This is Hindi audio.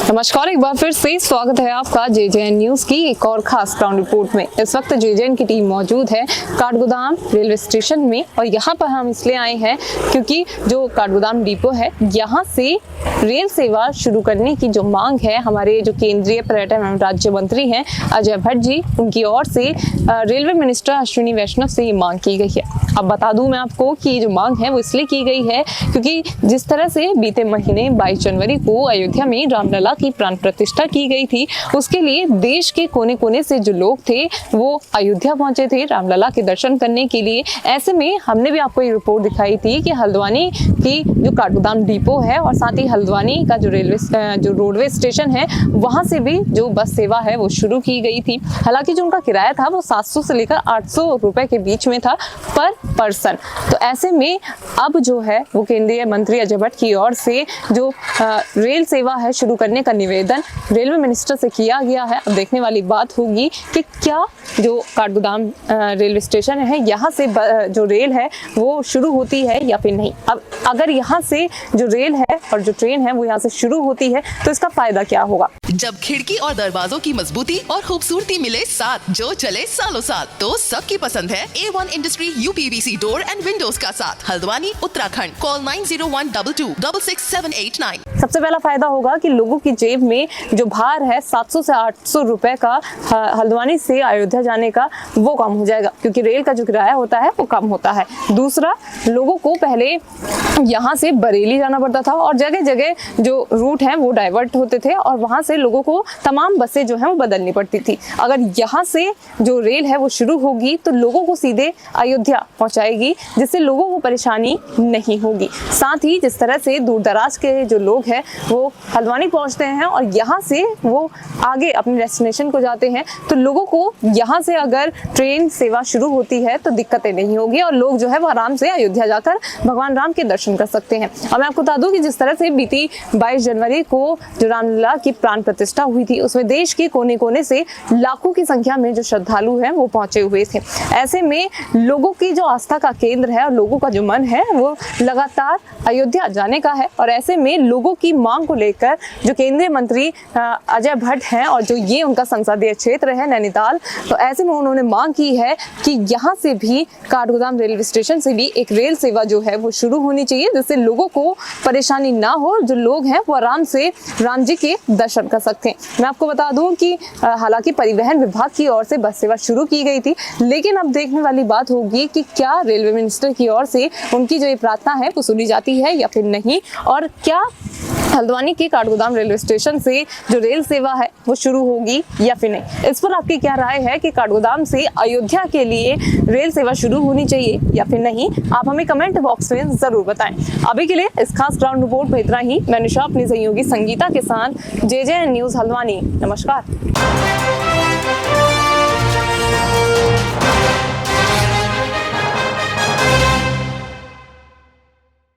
नमस्कार, एक बार फिर से स्वागत है आपका जेजेएन न्यूज की एक और खास ग्राउंड रिपोर्ट में। इस वक्त जेजेएन की टीम मौजूद है काठगोदाम रेलवे स्टेशन में और यहाँ पर हम इसलिए आए हैं क्योंकि जो काठगोदाम डिपो है यहाँ से रेल सेवा शुरू करने की जो मांग है, हमारे जो केंद्रीय पर्यटन एवं राज्य मंत्री हैं अजय भट्ट जी, उनकी ओर से रेलवे मिनिस्टर अश्विनी वैष्णव से ये मांग की गई है। अब बता दूं मैं आपको कि ये जो मांग है वो इसलिए की गई है क्योंकि जिस तरह से बीते महीने 22 जनवरी को अयोध्या में रामलला की प्राण प्रतिष्ठा की गई थी, उसके लिए देश के कोने कोने से जो लोग थे वो अयोध्या पहुंचे थे रामलला के दर्शन करने के लिए। ऐसे में हमने भी आपको ये रिपोर्ट दिखाई थी कि हल्द्वानी की जो काठगोदाम डिपो है और साथ ही हल्द्वानी का जो रोडवे स्टेशन है वहां से भी जो बस सेवा है वो शुरू की गई थी। हालांकि जो उनका किराया था वो 700 से लेकर 800 रुपए के बीच में था पर पर्सन। तो ऐसे में अब जो है वो केंद्रीय मंत्री अजय भट्ट की ओर से जो रेल सेवा है शुरू करने का निवेदन रेलवे मिनिस्टर से किया गया है। अब देखने वाली बात होगी कि क्या जो काठगोदाम रेलवे स्टेशन है यहाँ से जो रेल है वो शुरू होती है या फिर नहीं। अब अगर यहाँ से जो रेल है और जो ट्रेन है वो यहाँ से शुरू होती है तो इसका फायदा क्या होगा। जब खिड़की और दरवाजों की मजबूती और खूबसूरती मिले साथ, जो चले सालों साल, तो सबकी पसंद है A1 industry UPVC door and Windows का साथ। हल्द्वानी उत्तराखंड, कॉल 9012266789। सबसे पहला फायदा होगा कि लोगों की जेब में जो भार है 700 से 800 रुपए का हल्द्वानी से अयोध्या जाने का वो कम हो जाएगा क्योंकि रेल का जो किराया होता है वो कम होता है। दूसरा, लोगों को पहले यहाँ से बरेली जाना पड़ता था और जगह जगह जो रूट है वो डाइवर्ट होते थे और वहां से लोगों को तमाम बसें जो है वो बदलनी पड़ती थी। अगर यहाँ से जो रेल है वो शुरू होगी तो लोगों को सीधे अयोध्या पहुंचाएगी, जिससे लोगों को परेशानी नहीं होगी। साथ ही जिस तरह से दूर दराज के जो लोग हैं वो हल्द्वानी पहुंचते हैं और यहाँ से वो आगे अपने डेस्टिनेशन को जाते हैं, तो लोगों को यहाँ से अगर ट्रेन सेवा शुरू होती है तो दिक्कतें नहीं होगी और लोग जो है वो आराम से अयोध्या जाकर भगवान राम के दर्शन कर सकते हैं। और मैं आपको बता दूं कि जिस तरह से बीती 22 जनवरी को जो रामलला की प्राण प्रतिष्ठा हुई थी उसमें देश के कोने कोने से लाखों की संख्या में जो श्रद्धालु हैं वो पहुंचे हुए थे। ऐसे में लोगों की जो आस्था का केंद्र है और लोगों का जो मन है वो लगातार अयोध्या जाने का है। और ऐसे में लोगों की मांग को लेकर जो केंद्रीय मंत्री अजय भट्ट हैं और जो ये उनका संसदीय क्षेत्र है नैनीताल, तो ऐसे में उन्होंने मांग की है कि यहाँ से भी काठगोदाम रेलवे स्टेशन से भी एक रेल सेवा जो है वो शुरू होनी चाहिए, जिससे लोगों को परेशानी ना हो, जो लोग हैं वो आराम से राम जी के दर्शन कर सकते हैं। मैं आपको बता दूं कि हालांकि परिवहन विभाग की ओर से बस सेवा शुरू की गई थी, लेकिन अब देखने वाली बात होगी कि क्या रेलवे मिनिस्टर की ओर से उनकी जो ये प्रार्थना है वो सुनी जाती है या फिर नहीं, और क्या हल्द्वानी के काठगोदाम रेलवे स्टेशन से जो रेल सेवा है वो शुरू होगी या फिर नहीं। इस पर आपकी क्या राय है कि काठगोदाम से अयोध्या के लिए रेल सेवा शुरू होनी चाहिए या फिर नहीं, आप हमें कमेंट बॉक्स में जरूर बताएं। अभी के लिए इस खास ग्राउंड रिपोर्ट में इतना ही। मैं निशा अपनी सहयोगी संगीता के साथ जेजेएन न्यूज हल्द्वानी। नमस्कार।